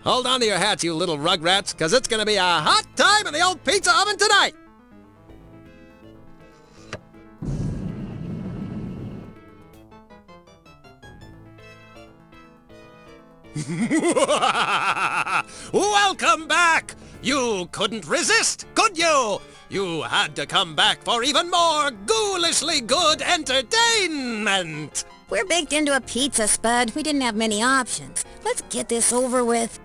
Hold on to your hats, you little rugrats, because it's going to be a hot time in the old pizza oven tonight! Welcome back! You couldn't resist, could you? You had to come back for even more ghoulishly good entertainment! We're baked into a pizza, Spud. We didn't have many options. Let's get this over with.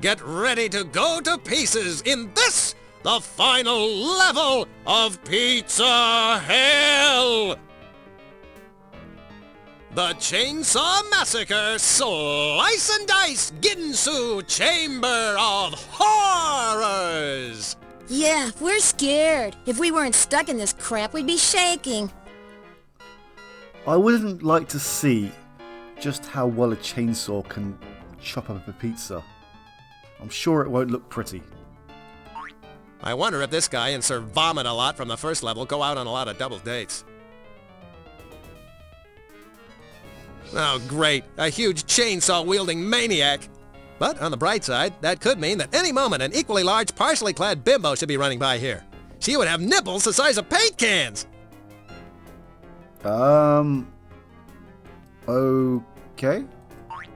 Get ready to go to pieces in this, the final level of Pizza Hell! The Chainsaw Massacre Slice and Dice Ginsu Chamber of Horrors! Yeah, we're scared. If we weren't stuck in this crap, we'd be shaking. I wouldn't like to see just how well a chainsaw can chop up a pizza. I'm sure it won't look pretty. I wonder if this guy and Sir Vomit-A-Lot from the first level go out on a lot of double dates. Oh, great. A huge chainsaw-wielding maniac. But on the bright side, that could mean that any moment an equally large, partially clad bimbo should be running by here. She would have nipples the size of paint cans. Okay.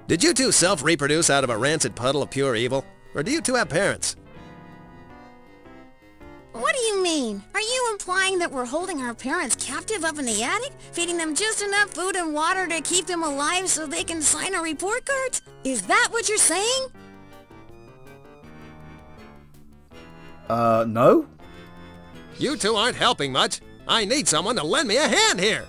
Did you two self-reproduce out of a rancid puddle of pure evil? Or do you two have parents? What do you mean? Are you implying that we're holding our parents captive up in the attic? Feeding them just enough food and water to keep them alive so they can sign our report cards? Is that what you're saying? No? You two aren't helping much. I need someone to lend me a hand here.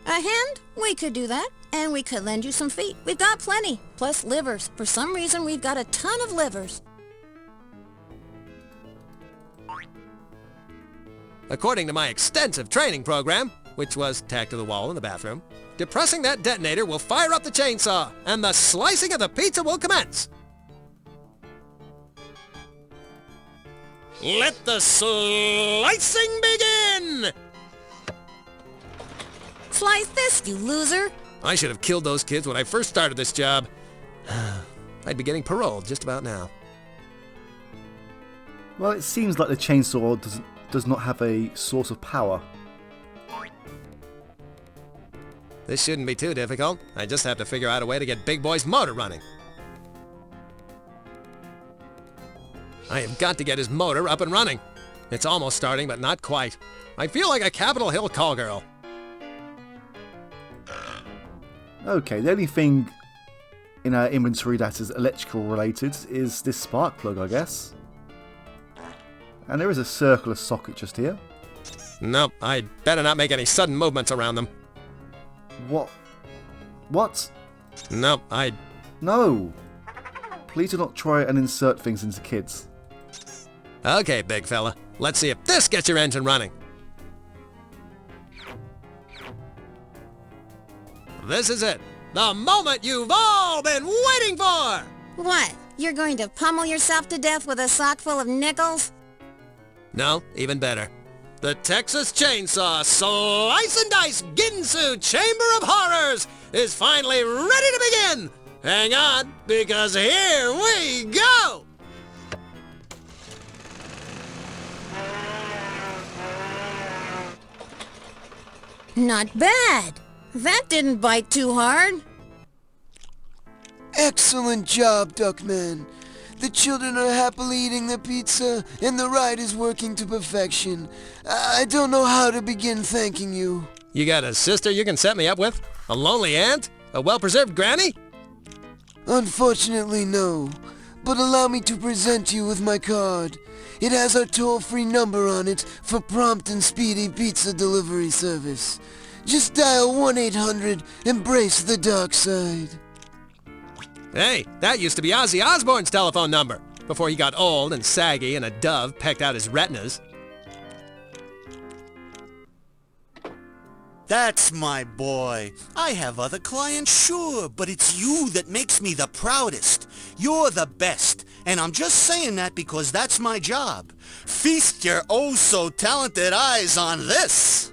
A hand? We could do that. And we could lend you some feet. We've got plenty. Plus livers. For some reason, we've got a ton of livers. According to my extensive training program, which was tacked to the wall in the bathroom, depressing that detonator will fire up the chainsaw, and the slicing of the pizza will commence. Let the slicing begin! Slice this, you loser! I should have killed those kids when I first started this job. I'd be getting paroled just about now. Well, it seems like the chainsaw does not have a source of power. This shouldn't be too difficult. I just have to figure out a way to get Big Boy's motor running. I have got to get his motor up and running. It's almost starting, but not quite. I feel like a Capitol Hill call girl. Okay, the only thing in our inventory that is electrical related is this spark plug, I guess. And there is a circular socket just here. Nope, I'd better not make any sudden movements around them. What? What? Nope, No! Please do not try and insert things into kids. Okay, big fella. Let's see if this gets your engine running. This is it. The moment you've all been waiting for! What? You're going to pummel yourself to death with a sock full of nickels? No, even better. The Texas Chainsaw Slice and Dice Ginsu Chamber of Horrors is finally ready to begin! Hang on, because here we go! Not bad. That didn't bite too hard. Excellent job, Duckman. The children are happily eating the pizza, and the ride is working to perfection. I don't know how to begin thanking you. You got a sister you can set me up with? A lonely aunt? A well-preserved granny? Unfortunately, no. But allow me to present you with my card. It has our toll-free number on it for prompt and speedy pizza delivery service. Just dial 1-800-EMBRACE the dark side. Hey, that used to be Ozzy Osbourne's telephone number, before he got old and saggy and a dove pecked out his retinas. That's my boy. I have other clients, sure, but it's you that makes me the proudest. You're the best, and I'm just saying that because that's my job. Feast your oh-so-talented eyes on this.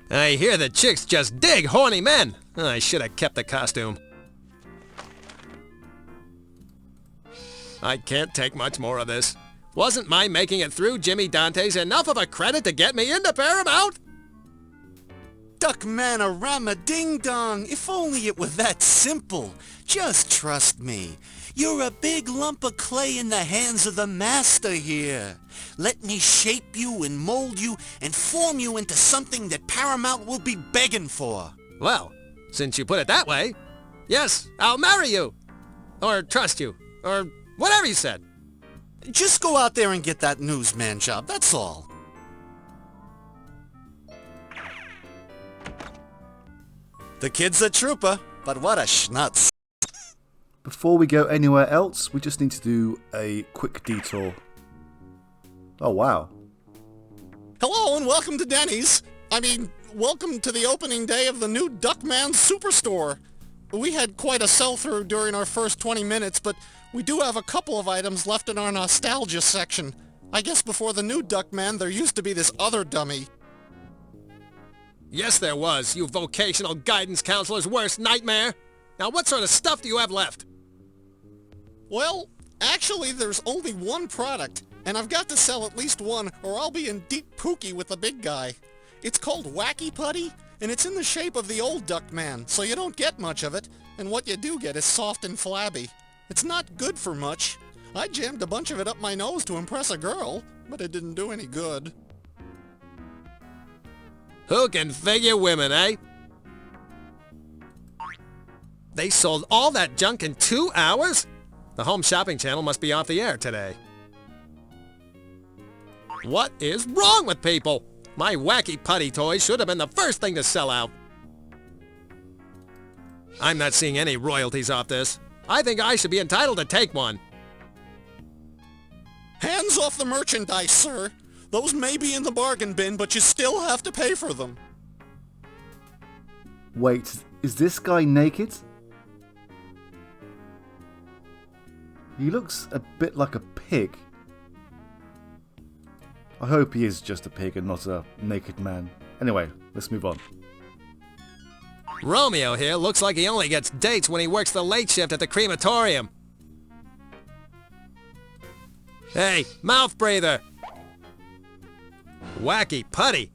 I hear that chicks just dig horny men. I should have kept the costume. I can't take much more of this. Wasn't my making it through Jimmy Dante's enough of a credit to get me into Paramount? Duckman-a-rama ding-dong, if only it were that simple. Just trust me. You're a big lump of clay in the hands of the master here. Let me shape you and mold you and form you into something that Paramount will be begging for. Well, since you put it that way, yes, I'll marry you. Or trust you. Or whatever you said. Just go out there and get that newsman job, that's all. The kid's a trooper, but what a schnutz. Before we go anywhere else, we just need to do a quick detour. Oh, wow. Hello and welcome to Denny's. Welcome to the opening day of the new Duckman Superstore. We had quite a sell-through during our first 20 minutes, but we do have a couple of items left in our nostalgia section. I guess before the new Duckman, there used to be this other dummy. Yes, there was, you vocational guidance counselor's worst nightmare. Now, what sort of stuff do you have left? Well, actually, there's only one product, and I've got to sell at least one, or I'll be in deep pookie with the big guy. It's called Wacky Putty, and it's in the shape of the old Duckman, so you don't get much of it, and what you do get is soft and flabby. It's not good for much. I jammed a bunch of it up my nose to impress a girl, but it didn't do any good. Who can figure women, eh? They sold all that junk in 2 hours? The Home Shopping Channel must be off the air today. What is wrong with people? My Wacky Putty toys should have been the first thing to sell out. I'm not seeing any royalties off this. I think I should be entitled to take one. Hands off the merchandise, sir. Those may be in the bargain bin, but you still have to pay for them. Wait, is this guy naked? He looks a bit like a pig. I hope he is just a pig and not a naked man. Anyway, let's move on. Romeo here looks like he only gets dates when he works the late shift at the crematorium. Hey, mouth breather! Wacky Putty?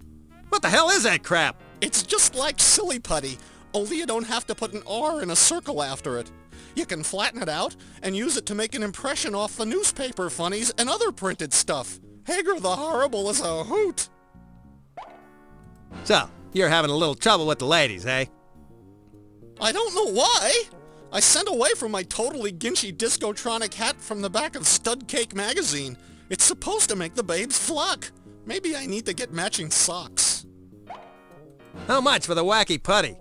What the hell is that crap? It's just like Silly Putty, only you don't have to put an R in a circle after it. You can flatten it out and use it to make an impression off the newspaper funnies and other printed stuff. Hager the Horrible is a hoot. So, you're having a little trouble with the ladies, eh? I don't know why. I sent away from my totally ginchy discotronic hat from the back of Stud Cake magazine. It's supposed to make the babes flock. Maybe I need to get matching socks. How much for the Wacky Putty?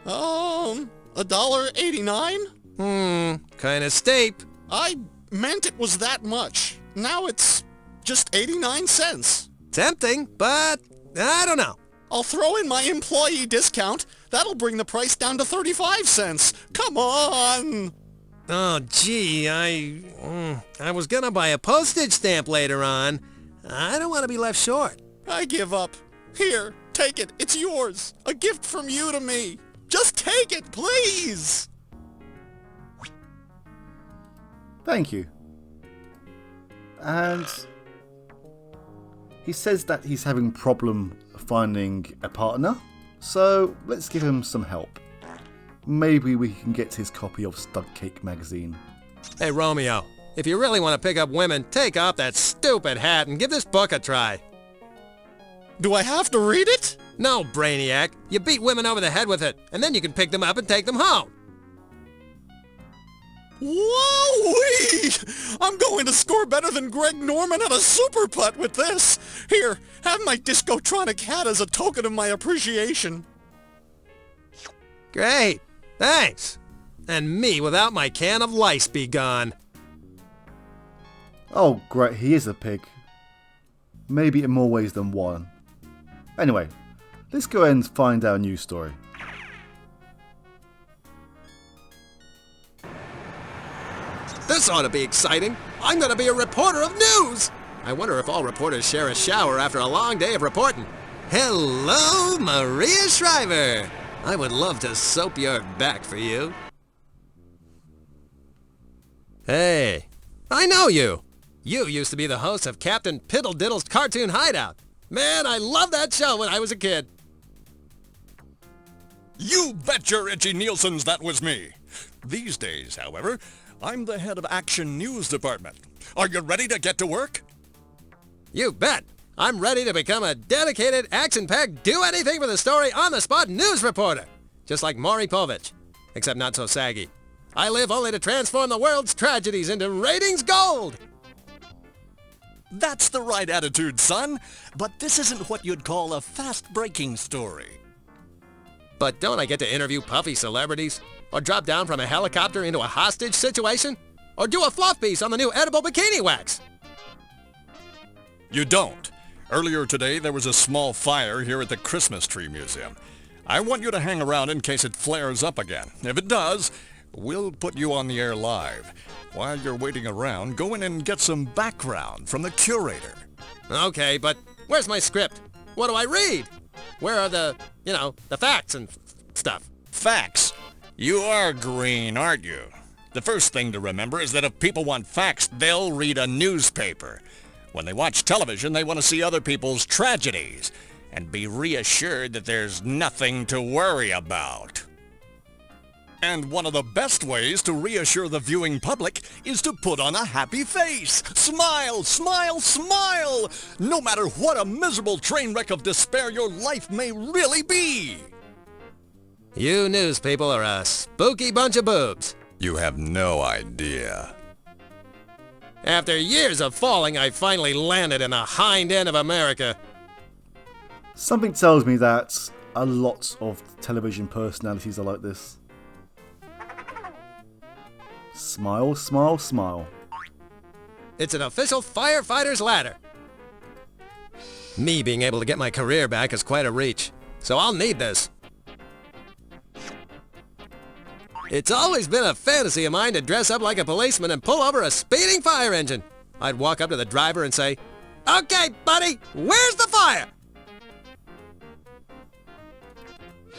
$1.89? Kinda steep. I meant it was that much. Now it's just 89 cents. Tempting, but I don't know. I'll throw in my employee discount. That'll bring the price down to 35 cents. Come on! Oh, gee, I was gonna buy a postage stamp later on. I don't want to be left short. I give up. Here, take it. It's yours. A gift from you to me. Just take it, please! Thank you. And he says that he's having problem finding a partner, so let's give him some help. Maybe we can get his copy of Stud Cake magazine. Hey, Romeo, if you really want to pick up women, take off that stupid hat and give this book a try. Do I have to read it? No, Brainiac. You beat women over the head with it, and then you can pick them up and take them home. Whoa-wee! I'm going to score better than Greg Norman at a super putt with this. Here, have my Discotronic hat as a token of my appreciation. Great. Thanks. And me without my can of lice be gone. Oh great, he is a pig. Maybe in more ways than one. Anyway, let's go ahead and find our news story. This ought to be exciting. I'm going to be a reporter of news. I wonder if all reporters share a shower after a long day of reporting. Hello, Maria Shriver. I would love to soap your back for you. Hey, I know you. You used to be the host of Captain Piddle-Diddle's Cartoon Hideout. Man, I loved that show when I was a kid. You betcha, Richie Nielsen's that was me. These days, however, I'm the head of Action News Department. Are you ready to get to work? You bet. I'm ready to become a dedicated, action-packed, do-anything-for-the-story, on-the-spot news reporter. Just like Maury Povich, except not so saggy. I live only to transform the world's tragedies into ratings gold. That's the right attitude, son. But this isn't what you'd call a fast-breaking story. But don't I get to interview puffy celebrities? Or drop down from a helicopter into a hostage situation? Or do a fluff piece on the new edible bikini wax? You don't. Earlier today, there was a small fire here at the Christmas Tree Museum. I want you to hang around in case it flares up again. If it does, we'll put you on the air live. While you're waiting around, go in and get some background from the curator. Okay, but where's my script? What do I read? Where are the facts and stuff? Facts? You are green, aren't you? The first thing to remember is that if people want facts, they'll read a newspaper. When they watch television, they want to see other people's tragedies and be reassured that there's nothing to worry about. And one of the best ways to reassure the viewing public is to put on a happy face. Smile, smile, smile! No matter what a miserable train wreck of despair your life may really be. You news people are a spooky bunch of boobs. You have no idea. After years of falling, I finally landed in the hind end of America. Something tells me that a lot of television personalities are like this. Smile, smile, smile. It's an official firefighter's ladder. Me being able to get my career back is quite a reach, so I'll need this. It's always been a fantasy of mine to dress up like a policeman and pull over a speeding fire engine. I'd walk up to the driver and say, "Okay, buddy, where's the fire?"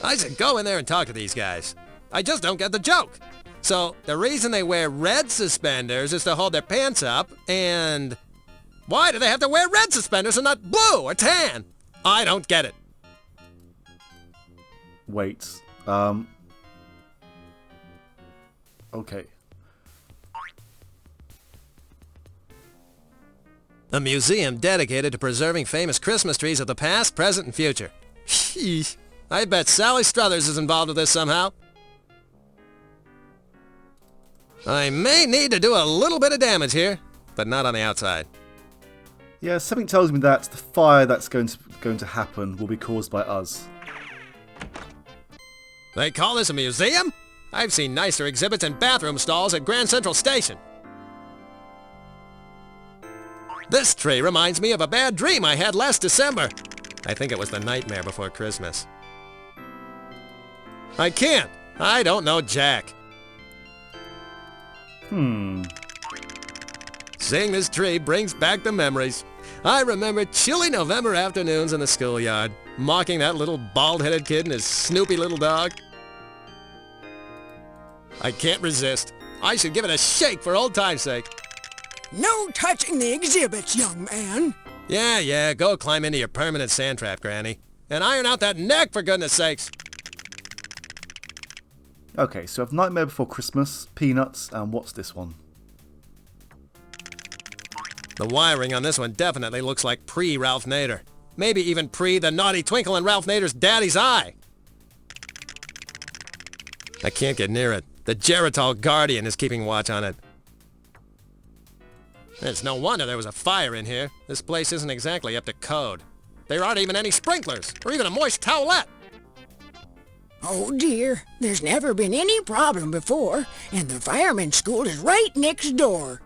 I should go in there and talk to these guys. I just don't get the joke. So, the reason they wear red suspenders is to hold their pants up, and why do they have to wear red suspenders and not blue or tan? I don't get it. Wait, okay. A museum dedicated to preserving famous Christmas trees of the past, present, and future. Sheesh. I bet Sally Struthers is involved with this somehow. I may need to do a little bit of damage here, but not on the outside. Yeah, something tells me that the fire that's going to happen will be caused by us. They call this a museum? I've seen nicer exhibits and bathroom stalls at Grand Central Station. This tree reminds me of a bad dream I had last December. I think it was the nightmare before Christmas. I can't. I don't know Jack. Seeing this tree brings back the memories. I remember chilly November afternoons in the schoolyard, mocking that little bald-headed kid and his snoopy little dog. I can't resist. I should give it a shake for old time's sake. No touching the exhibits, young man. Yeah, go climb into your permanent sand trap, Granny. And iron out that neck, for goodness sakes. Okay, so I've Nightmare Before Christmas, Peanuts, and what's this one? The wiring on this one definitely looks like pre-Ralph Nader. Maybe even pre the naughty twinkle in Ralph Nader's daddy's eye. I can't get near it. The Geritol Guardian is keeping watch on it. It's no wonder there was a fire in here. This place isn't exactly up to code. There aren't even any sprinklers, or even a moist towelette. Oh dear, there's never been any problem before, and the fireman's school is right next door.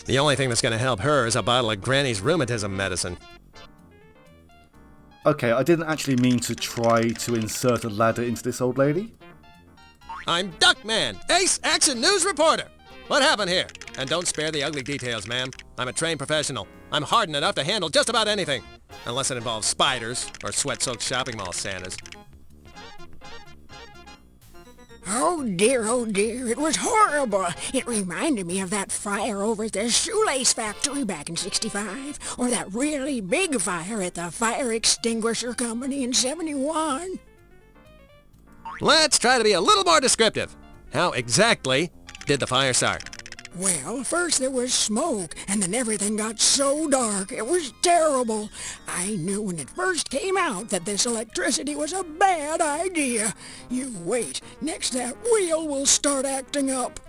The only thing that's going to help her is a bottle of Granny's rheumatism medicine. Okay, I didn't actually mean to try to insert a ladder into this old lady. I'm Duckman, ace action news reporter. What happened here? And don't spare the ugly details, ma'am. I'm a trained professional. I'm hardened enough to handle just about anything. Unless it involves spiders or sweat-soaked shopping mall Santas. Oh dear, it was horrible. It reminded me of that fire over at the shoelace factory back in '65, or that really big fire at the fire extinguisher company in '71. Let's try to be a little more descriptive. How exactly did the fire start? Well, first there was smoke, and then everything got so dark. It was terrible. I knew when it first came out that this electricity was a bad idea. You wait. Next that wheel will start acting up.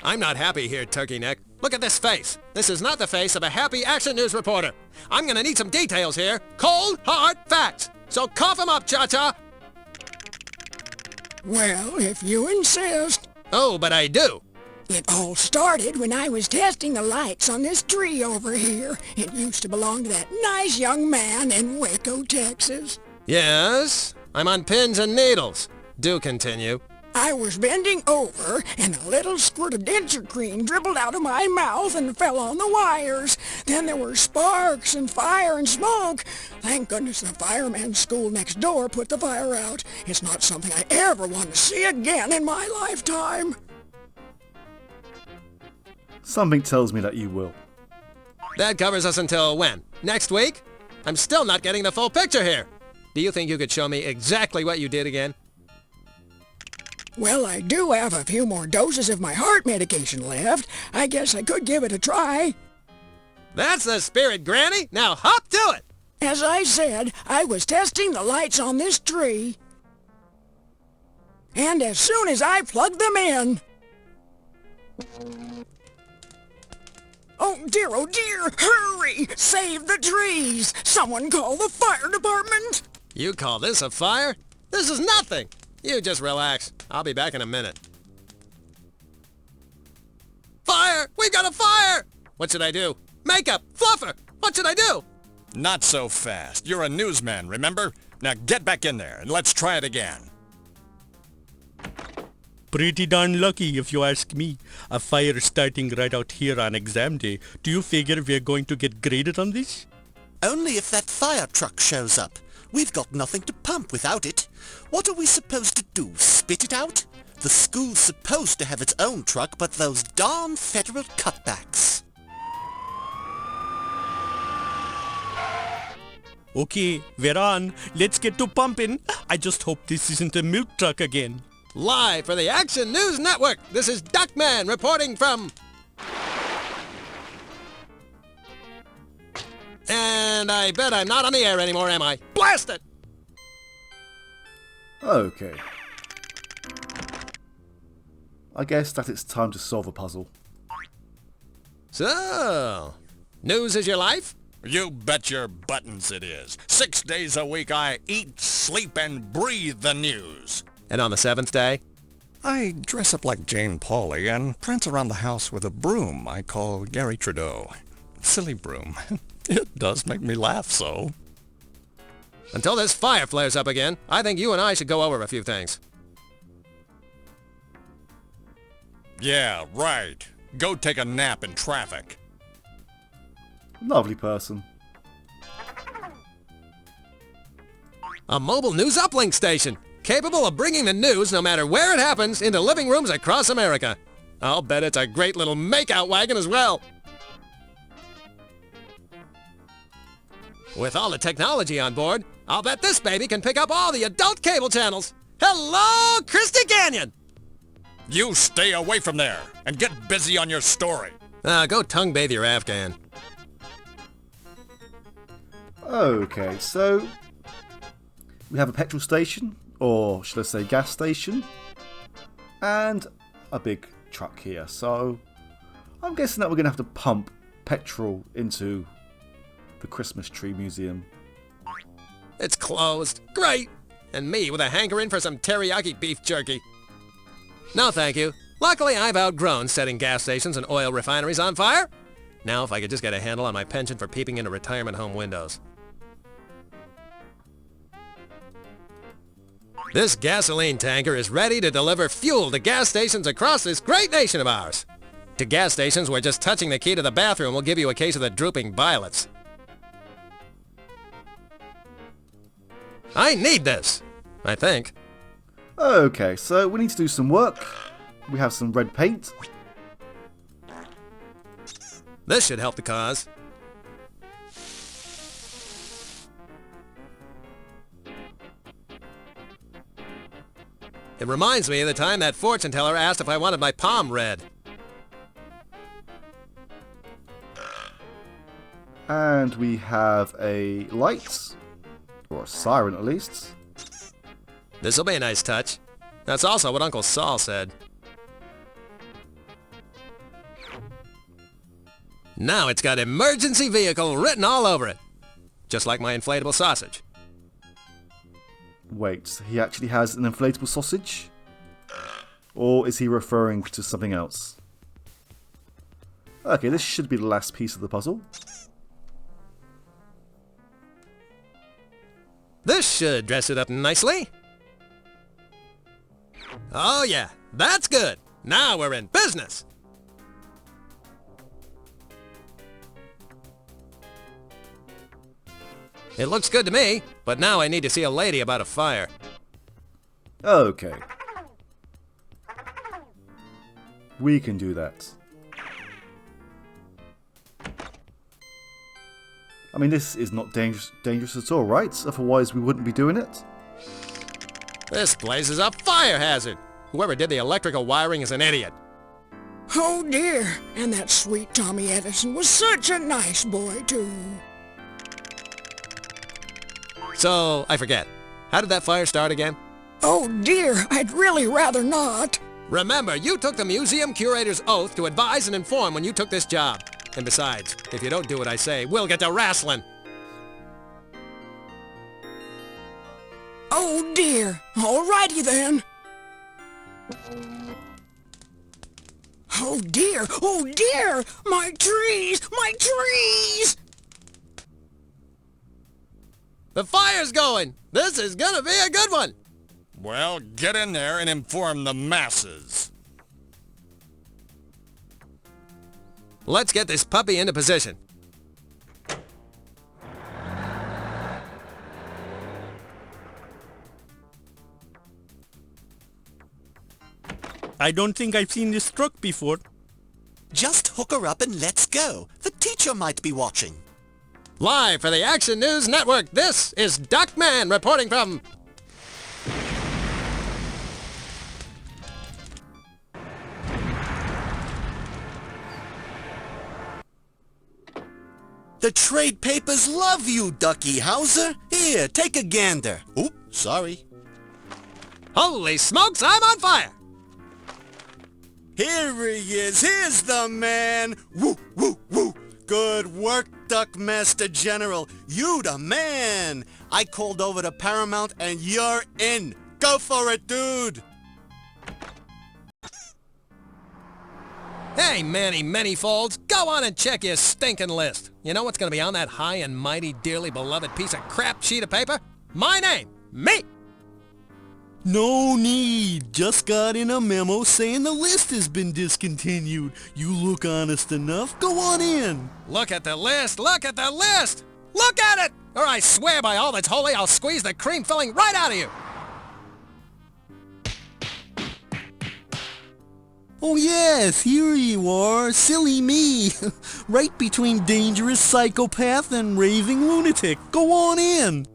I'm not happy here, Turkey Neck. Look at this face. This is not the face of a happy action news reporter. I'm gonna need some details here. Cold, hard facts. So cough 'em up, Cha-Cha. Well, if you insist. Oh, but I do. It all started when I was testing the lights on this tree over here. It used to belong to that nice young man in Waco, Texas. Yes, I'm on pins and needles. Do continue. I was bending over, and a little squirt of denture cream dribbled out of my mouth and fell on the wires. Then there were sparks and fire and smoke. Thank goodness the fireman's school next door put the fire out. It's not something I ever want to see again in my lifetime. Something tells me that you will. That covers us until when? Next week? I'm still not getting the full picture here. Do you think you could show me exactly what you did again? Well, I do have a few more doses of my heart medication left. I guess I could give it a try. That's the spirit, Granny. Now hop to it. As I said, I was testing the lights on this tree. And as soon as I plugged them in... Oh dear, hurry! Save the trees! Someone call the fire department! You call this a fire? This is nothing. You just relax. I'll be back in a minute. Fire! We've got a fire! What should I do? Makeup! Fluffer! What should I do? Not so fast. You're a newsman, remember? Now get back in there and let's try it again. Pretty darn lucky if you ask me. A fire starting right out here on exam day. Do you figure we're going to get graded on this? Only if that fire truck shows up. We've got nothing to pump without it. What are we supposed to do, spit it out? The school's supposed to have its own truck, but those darn federal cutbacks. Okay, we're on. Let's get to pumping. I just hope this isn't a milk truck again. Live for the Action News Network, this is Duckman reporting from... And I bet I'm not on the air anymore, am I? Blast it! Okay. I guess that it's time to solve a puzzle. So, news is your life? You bet your buttons it is. 6 days a week I eat, sleep, and breathe the news. And on the 7th day? I dress up like Jane Pauley and prance around the house with a broom I call Gary Trudeau. Silly broom. It does make me laugh so. Until this fire flares up again, I think you and I should go over a few things. Yeah, right. Go take a nap in traffic. Lovely person. A mobile news uplink station, capable of bringing the news no matter where it happens into living rooms across America. I'll bet it's a great little makeout wagon as well. With all the technology on board, I'll bet this baby can pick up all the adult cable channels. Hello, Christy Canyon! You stay away from there and get busy on your story. Go tongue bathe your Afghan. Okay, so we have a petrol station, or should I say gas station, and a big truck here. So I'm guessing that we're going to have to pump petrol into the Christmas Tree Museum. It's closed. Great! And me with a hankering for some teriyaki beef jerky. No, thank you. Luckily, I've outgrown setting gas stations and oil refineries on fire. Now, if I could just get a handle on my penchant for peeping into retirement home windows. This gasoline tanker is ready to deliver fuel to gas stations across this great nation of ours. To gas stations where just touching the key to the bathroom will give you a case of the drooping violets. I need this, I think. Okay, so we need to do some work. We have some red paint. This should help the cause. It reminds me of the time that fortune teller asked if I wanted my palm red. And we have a light, or a siren at least. This'll be a nice touch. That's also what Uncle Saul said. Now it's got emergency vehicle written all over it. Just like my inflatable sausage. Wait, he actually has an inflatable sausage? Or is he referring to something else? Okay, this should be the last piece of the puzzle. This should dress it up nicely. Oh yeah, that's good. Now we're in business. It looks good to me, but now I need to see a lady about a fire. Okay. We can do that. I mean, this is not dangerous at all, right? Otherwise we wouldn't be doing it. This place is a fire hazard. Whoever did the electrical wiring is an idiot. Oh dear, and that sweet Tommy Edison was such a nice boy too. So, I forget. How did that fire start again? Oh dear, I'd really rather not. Remember, you took the museum curator's oath to advise and inform when you took this job. And besides, if you don't do what I say, we'll get to wrestling. Oh dear, alrighty then. Oh dear, my trees, my trees! The fire's going! This is gonna be a good one! Well, get in there and inform the masses. Let's get this puppy into position. I don't think I've seen this truck before. Just hook her up and let's go. The teacher might be watching. Live for the Action News Network, this is Duckman reporting from... The trade papers love you, Ducky Hauser. Here, take a gander. Oop, sorry. Holy smokes, I'm on fire! Here he is. Here's the man. Woo, woo, woo. Good work, Duckmaster General. You the man. I called over to Paramount and you're in. Go for it, dude. Hey, Manny Manyfolds, go on and check your stinking list. You know what's gonna be on that high and mighty, dearly beloved piece of crap sheet of paper? My name, me! No need. Just got in a memo saying the list has been discontinued. You look honest enough. Go on in. Look at the list, look at the list! Look at it! Or I swear by all that's holy, I'll squeeze the cream filling right out of you! Oh yes, here you are, silly me. Right between dangerous psychopath and raving lunatic. Go on in.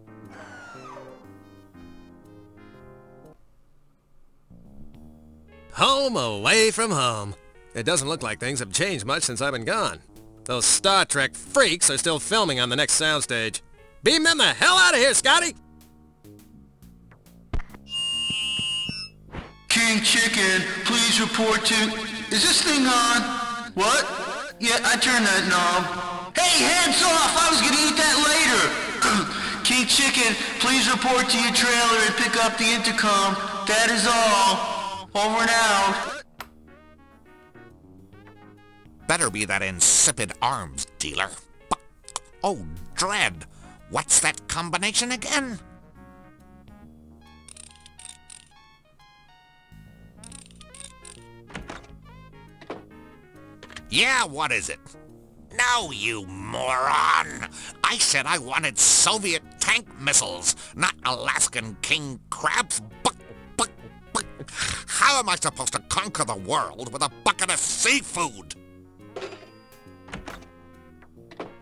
Home away from home. It doesn't look like things have changed much since I've been gone. Those Star Trek freaks are still filming on the next soundstage. Beam them the hell out of here, Scotty! King Chicken, please report to... Is this thing on? What? Yeah, I turned that knob. Hey, hands off! I was gonna eat that later! King Chicken, please report to your trailer and pick up the intercom. That is all. Over and out. Better be that insipid arms dealer. Oh, dread. What's that combination again? Yeah, what is it? No, you moron! I said I wanted Soviet tank missiles, not Alaskan king crabs. How am I supposed to conquer the world with a bucket of seafood?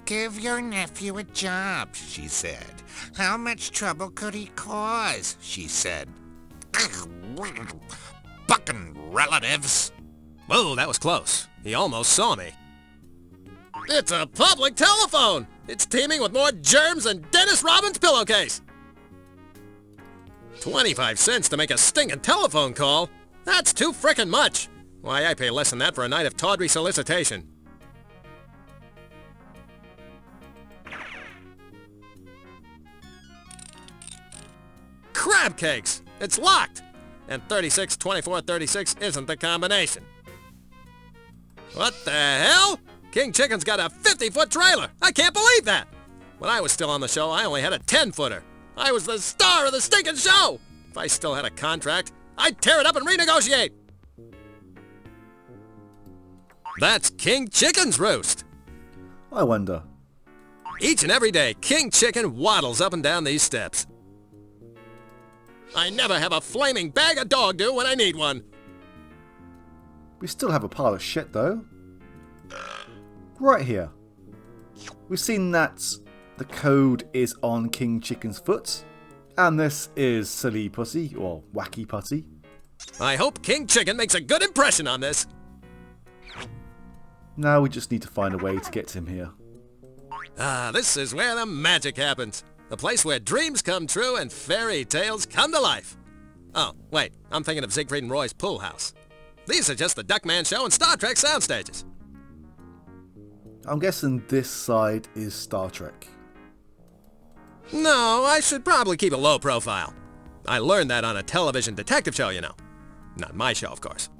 Give your nephew a job, she said. How much trouble could he cause, she said. Bucking relatives. Whoa, that was close. He almost saw me. It's a public telephone! It's teeming with more germs than Dennis Robbins' pillowcase! 25 cents to make a stinking telephone call? That's too frickin' much! Why, I pay less than that for a night of tawdry solicitation. Crab cakes! It's locked! And 36, 24, 36 isn't the combination. What the hell? King Chicken's got a 50-foot trailer! I can't believe that! When I was still on the show, I only had a 10-footer. I was the star of the stinking show! If I still had a contract, I'd tear it up and renegotiate! That's King Chicken's roost! I wonder. Each and every day, King Chicken waddles up and down these steps. I never have a flaming bag of dog do when I need one. We still have a pile of shit though. Right here. We've seen that the code is on King Chicken's foot. And this is Silly Pussy, or Wacky Putty. I hope King Chicken makes a good impression on this. Now we just need to find a way to get him here. Ah, this is where the magic happens. The place where dreams come true and fairy tales come to life. Oh, wait, I'm thinking of Siegfried and Roy's pool house. These are just the Duckman show and Star Trek sound stages. I'm guessing this side is Star Trek. No, I should probably keep a low profile. I learned that on a television detective show, you know. Not my show, of course.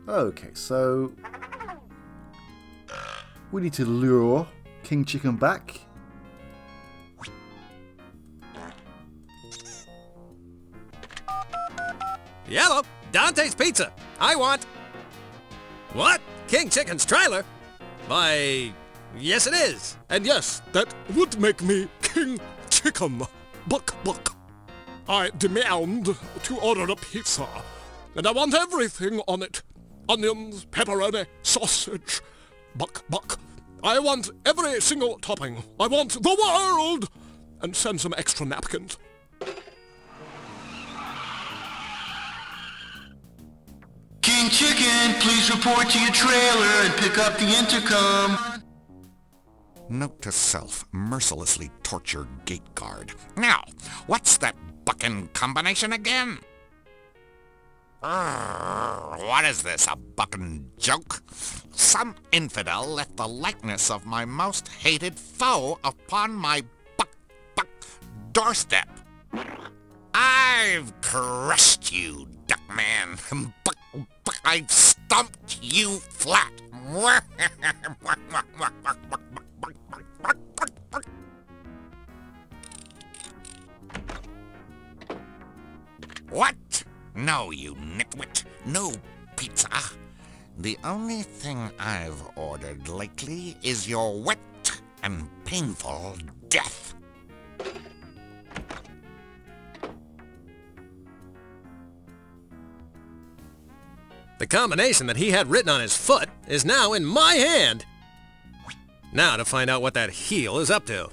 Okay, so we need to lure King Chicken back. Yellow, Dante's Pizza. I want... What? King Chicken's trailer? Why, yes it is. And yes, that would make me King Chicken. Buck. I demand to order a pizza, and I want everything on it. Onions, pepperoni, sausage. Buck. I want every single topping. I want the world! And send some extra napkins. King Chicken, please report to your trailer and pick up the intercom. Note to self, mercilessly torture gate guard. Now, what's that bucking combination again? What is this, a bucking joke? Some infidel left the likeness of my most hated foe upon my buck doorstep. I've crushed you, Duckman. Buck, I've stumped you flat. What? No, you nitwit. No pizza. The only thing I've ordered lately is your wet and painful death. The combination that he had written on his foot is now in my hand. Now to find out what that heel is up to.